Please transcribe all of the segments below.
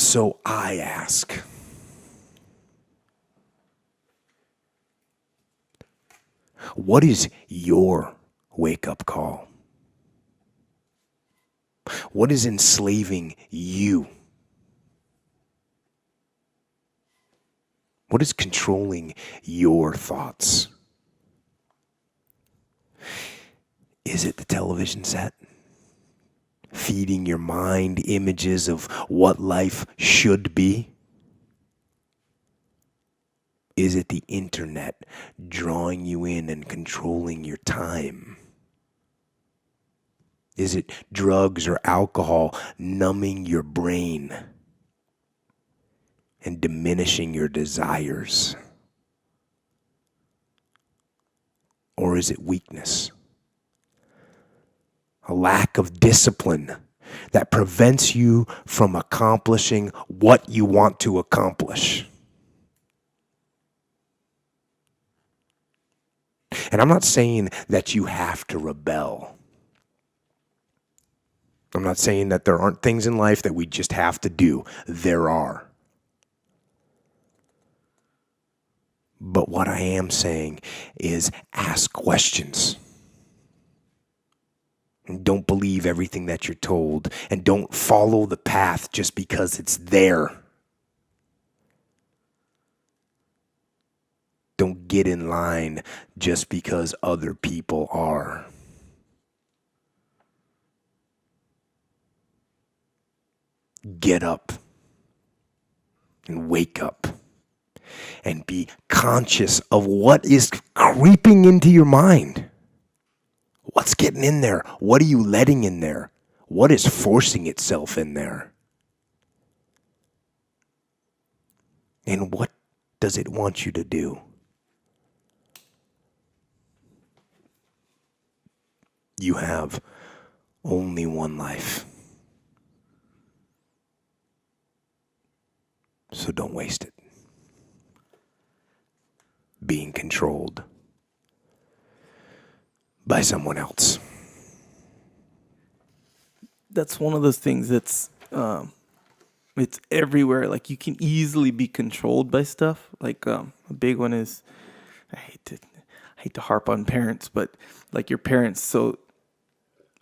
So I ask, what is your wake-up call? What is enslaving you? What is controlling your thoughts? Is it the television set? Feeding your mind images of what life should be? Is it the internet drawing you in and controlling your time? Is it drugs or alcohol numbing your brain and diminishing your desires? Or is it weakness? A lack of discipline that prevents you from accomplishing what you want to accomplish. And I'm not saying that you have to rebel. I'm not saying that there aren't things in life that we just have to do. There are. But what I am saying is ask questions. And don't believe everything that you're told. And don't follow the path just because it's there. Don't get in line just because other people are. Get up and wake up and be conscious of what is creeping into your mind. What's getting in there? What are you letting in there? What is forcing itself in there? And what does it want you to do? You have only one life. So don't waste it being controlled by someone else. That's one of those things that's it's everywhere. Like you can easily be controlled by stuff. Like a big one is I hate to harp on parents, but like your parents. So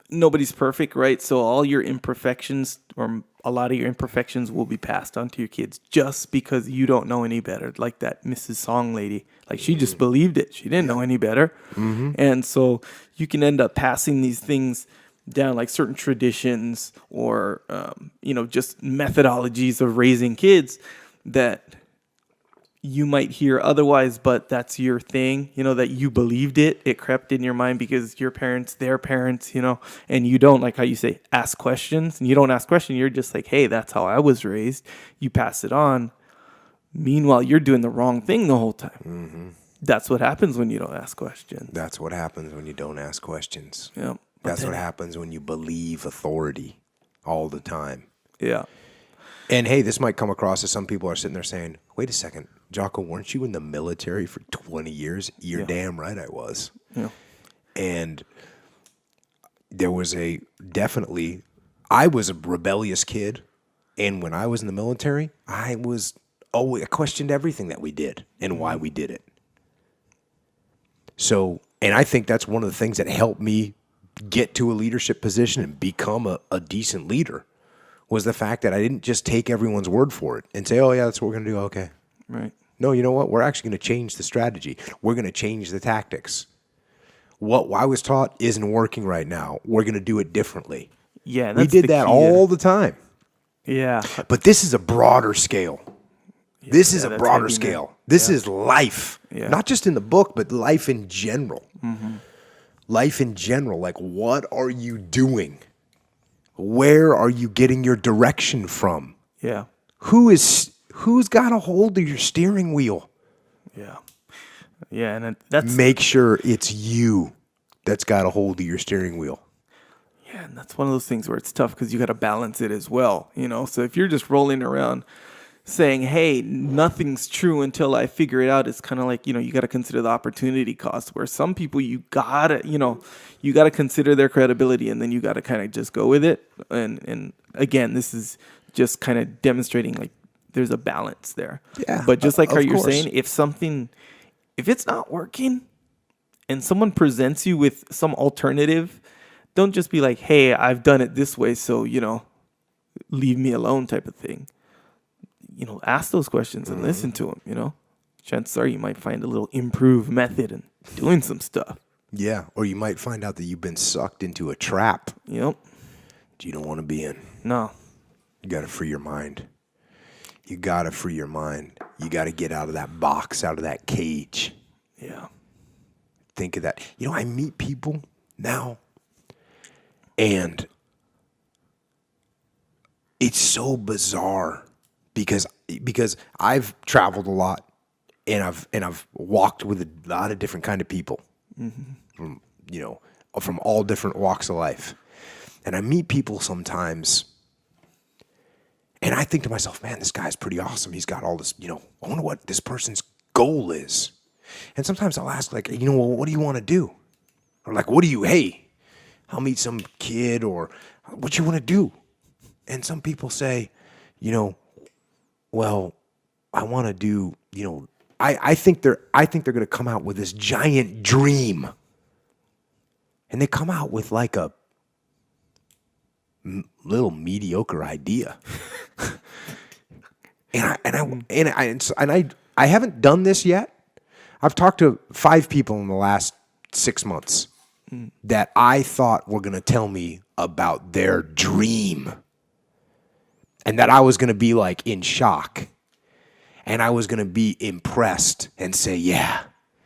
nobody's perfect, right? So all your imperfections or a lot of your imperfections will be passed on to your kids just because you don't know any better. Like that Mrs. Song lady, like she just believed it. She didn't know any better. Mm-hmm. And so you can end up passing these things down, like certain traditions or, just methodologies of raising kids that you might hear otherwise, but that's your thing, that you believed it. It crept in your mind because your parents, their parents, and you don't, like how you say, ask questions. And you don't ask questions. You're just like, hey, that's how I was raised. You pass it on. Meanwhile, you're doing the wrong thing the whole time. Mm-hmm. That's what happens when you don't ask questions. That's what happens when you don't ask questions. Yeah. That's what happens when you believe authority all the time. Yeah. And hey, this might come across as some people are sitting there saying, wait a second, Jocko, weren't you in the military for 20 years? You're damn right I was. Yeah. And there was I was a rebellious kid. And when I was in the military, I questioned everything that we did and why we did it. So, and I think that's one of the things that helped me get to a leadership position and become a decent leader was the fact that I didn't just take everyone's word for it and say, oh, yeah, that's what we're going to do. Okay. Right. No, you know what? We're actually going to change the strategy. We're going to change the tactics. What I was taught isn't working right now. We're going to do it differently. Yeah, we did that all the time. Yeah. But this is a broader scale. This is a broader scale. This is life. Yeah. Not just in the book, but life in general. Mm-hmm. Life in general. Like, what are you doing? Where are you getting your direction from? Yeah. Who's got a hold of your steering wheel? Yeah. Yeah, and that's... Make sure it's you that's got a hold of your steering wheel. Yeah, and that's one of those things where it's tough because you got to balance it as well, So if you're just rolling around saying, hey, nothing's true until I figure it out, it's kind of like, you got to consider the opportunity cost, where some people you got to consider their credibility, and then you got to kind of just go with it. And again, this is just kind of demonstrating like there's a balance there. Yeah, But just like how of you're course. saying, if it's not working and someone presents you with some alternative, don't just be like, hey, I've done it this way, so, leave me alone type of thing. Ask those questions and listen to them, Chances are you might find a little improved method in doing some stuff. Yeah, or you might find out that you've been sucked into a trap Yep. that you don't want to be in. No. You got to free your mind. You got to free your mind. You got to get out of that box, out of that cage. Yeah. Think of that. I meet people now, and it's so bizarre because I've traveled a lot, and I've walked with a lot of different kind of people, from from all different walks of life, and I meet people sometimes. And I think to myself, man, this guy's pretty awesome. He's got all this, I wonder what this person's goal is. And sometimes I'll ask, like, well, what do you want to do? Or like, I'll meet some kid, or what you want to do? And some people say, well, I want to do, I think they're going to come out with this giant dream. And they come out with like a little mediocre idea. and I haven't done this yet. I've talked to 5 people in the last 6 months that I thought were going to tell me about their dream, and that I was going to be like in shock, and I was going to be impressed and say, yeah,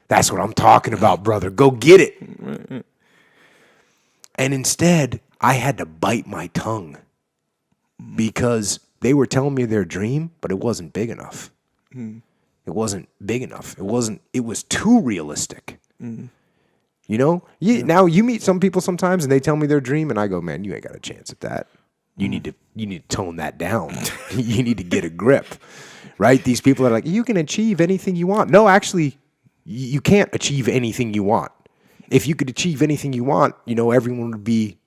that's what I'm talking about, brother. Go get it. And instead, I had to bite my tongue because they were telling me their dream, but it wasn't big enough. It wasn't big enough. It was too realistic. Now you meet some people sometimes and they tell me their dream and I go, man, you ain't got a chance at that. You need to tone that down. You need to get a grip, right? These people are like, you can achieve anything you want. No, actually, you can't achieve anything you want. If you could achieve anything you want, everyone would be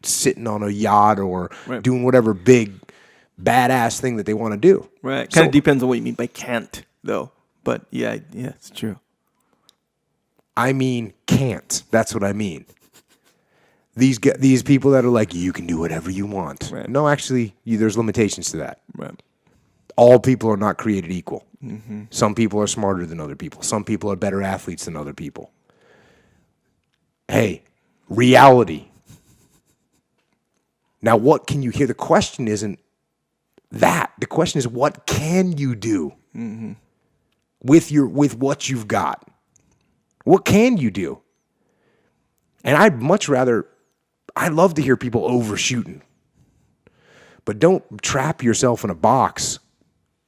sitting on a yacht or doing whatever big badass thing that they want to do. Right. Kind of depends on what you mean by can't, though. But yeah, it's true. I mean, can't. That's what I mean. These people that are like, you can do whatever you want. Right. No, actually, there's limitations to that. Right. All people are not created equal. Some people are smarter than other people. Some people are better athletes than other people. Hey, reality. Now, what can you hear? The question isn't that. The question is, what can you do with what you've got? What can you do? And I'd love to hear people overshooting. But don't trap yourself in a box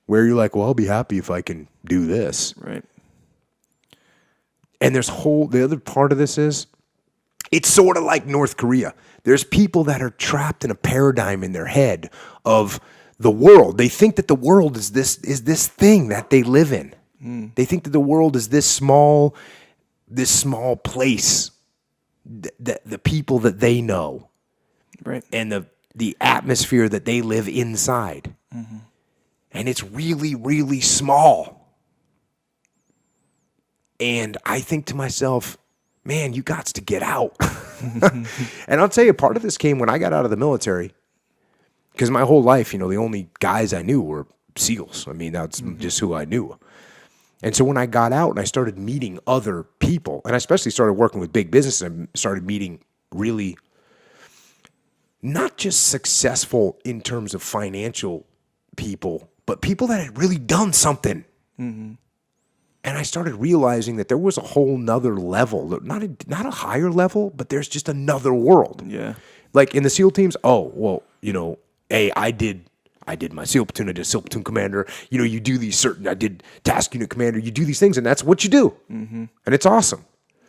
where you're like, well, I'll be happy if I can do this. Right. And the other part of this is, it's sort of like North Korea. There's people that are trapped in a paradigm in their head of the world. They think that the world is this thing that they live in. They think that the world is this small place, the people that they know, right, and the atmosphere that they live inside. And it's really, really small. And I think to myself, man, you got to get out. And I'll tell you, part of this came when I got out of the military. Because my whole life, the only guys I knew were SEALs. I mean, that's just who I knew. And so when I got out and I started meeting other people, and I especially started working with big business, and I started meeting really not just successful in terms of financial people, but people that had really done something. And I started realizing that there was a whole nother level, not a higher level, but there's just another world. Yeah. Like in the SEAL teams, hey, I did my SEAL platoon, I did SEAL platoon commander. You do these I did task unit commander. You do these things, and that's what you do. And it's awesome.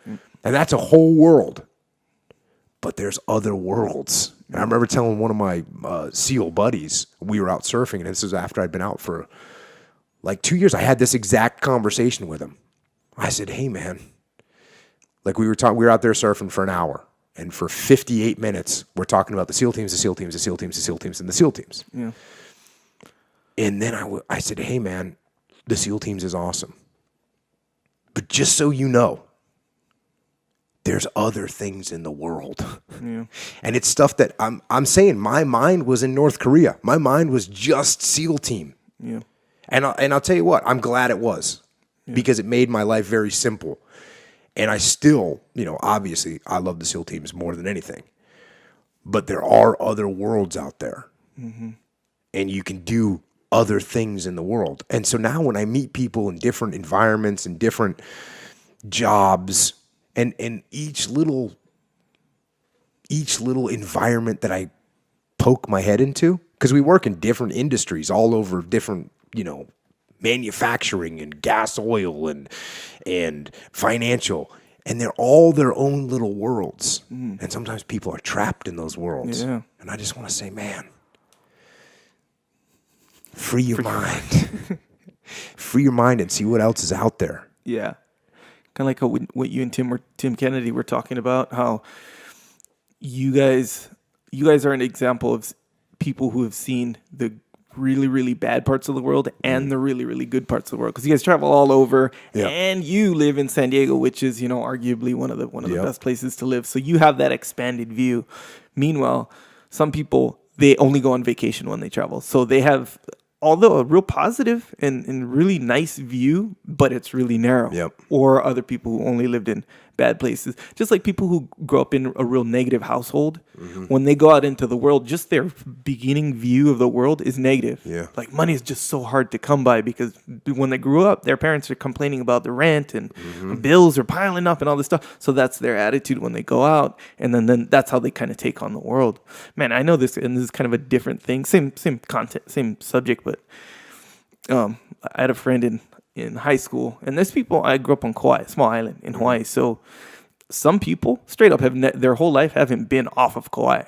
And that's a whole world. But there's other worlds. And I remember telling one of my SEAL buddies, we were out surfing, and this was after I'd been out for like 2 years. I had this exact conversation with him. I said, hey, man, like we were out there surfing for an hour. And for 58 minutes, we're talking about the SEAL teams, the SEAL teams, the SEAL teams, the SEAL teams, and the SEAL teams. Yeah. And then I said, hey, man, the SEAL teams is awesome. But just so you know, there's other things in the world. Yeah. And it's stuff that I'm saying my mind was in North Korea. My mind was just SEAL team. Yeah. And I'll tell you what, I'm glad it was because it made my life very simple. And I still, obviously I love the SEAL teams more than anything. But there are other worlds out there. Mm-hmm. And you can do other things in the world. And so now when I meet people in different environments and different jobs and each little environment that I poke my head into, because we work in different industries all over different, manufacturing and gas oil and financial, and they're all their own little worlds. And sometimes people are trapped in those worlds. Yeah. And I just want to say, man, free your mind. Free your mind and see what else is out there. Yeah. Kind of like what you and Tim Kennedy were talking about, how you guys are an example of people who have seen the really, really bad parts of the world and the really, really good parts of the world. Because you guys travel all over, and you live in San Diego, which is, arguably one of the best places to live. So you have that expanded view. Meanwhile, some people, they only go on vacation when they travel. So they have, although a real positive and really nice view, but it's really narrow. Yep. Or other people who only lived in bad places. Just like people who grow up in a real negative household, when they go out into the world, just their beginning view of the world is negative. Yeah. Like money is just so hard to come by because when they grew up, their parents are complaining about the rent and bills are piling up and all this stuff. So that's their attitude when they go out. And then that's how they kind of take on the world. Man, I know this, and this is kind of a different thing. Same content, same subject, but I had a friend in high school, and there's people, I grew up on Kauai, a small island in Hawaii. So some people straight up have their whole life haven't been off of Kauai,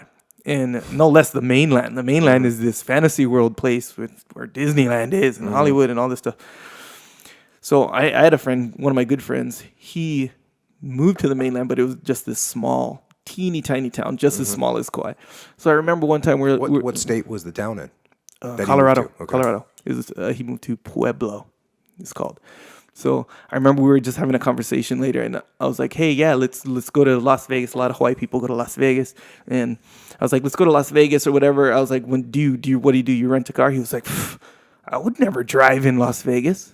and no less the mainland. The mainland is this fantasy world place where Disneyland is and Hollywood and all this stuff. So I had a friend, one of my good friends, he moved to the mainland, but it was just this small, teeny tiny town, just as small as Kauai. So I remember one time What state was the town in? Colorado. Okay. Colorado. He moved to Pueblo, it's called. So I remember we were just having a conversation later, and I was like, "Hey, yeah, let's go to Las Vegas. A lot of Hawaii people go to Las Vegas." And I was like, "Let's go to Las Vegas or whatever." I was like, "What do you do? You rent a car?" He was like, "I would never drive in Las Vegas.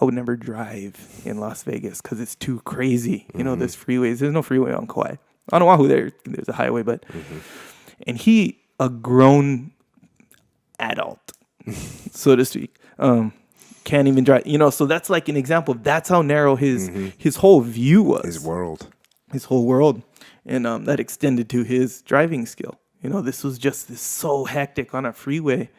I would never drive in Las Vegas because it's too crazy. There's freeways. There's no freeway on Kauai. On Oahu, there's a highway, but." And he, a grown adult, so to speak, can't even drive. So that's like an example of that's how narrow his whole view was. His whole world, and that extended to his driving skill. This was just so hectic on a freeway,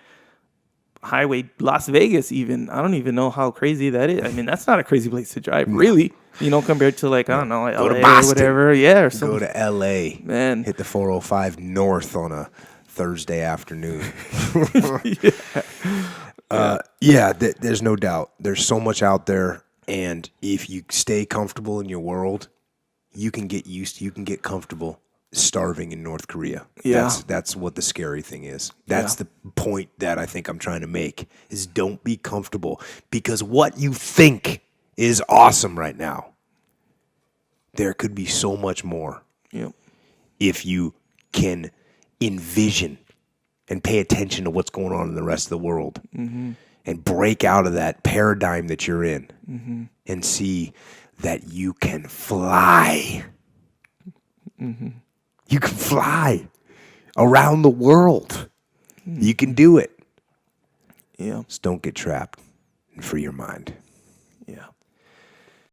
highway, Las Vegas. Even I don't even know how crazy that is. I mean, that's not a crazy place to drive, really. Compared to like I don't know, like Go LA to Boston. or whatever. Yeah, or something. Go to L.A. Man. Hit the 405 north on a Thursday afternoon. There's no doubt. There's so much out there, and if you stay comfortable in your world, you can get comfortable starving in North Korea. Yeah. That's what the scary thing is. That's the point that I think I'm trying to make is don't be comfortable, because what you think is awesome right now, there could be so much more. Yep. If you can envision and pay attention to what's going on in the rest of the world and break out of that paradigm that you're in and see that you can fly. You can fly around the world. You can do it. Yeah. Just don't get trapped and free your mind. Yeah.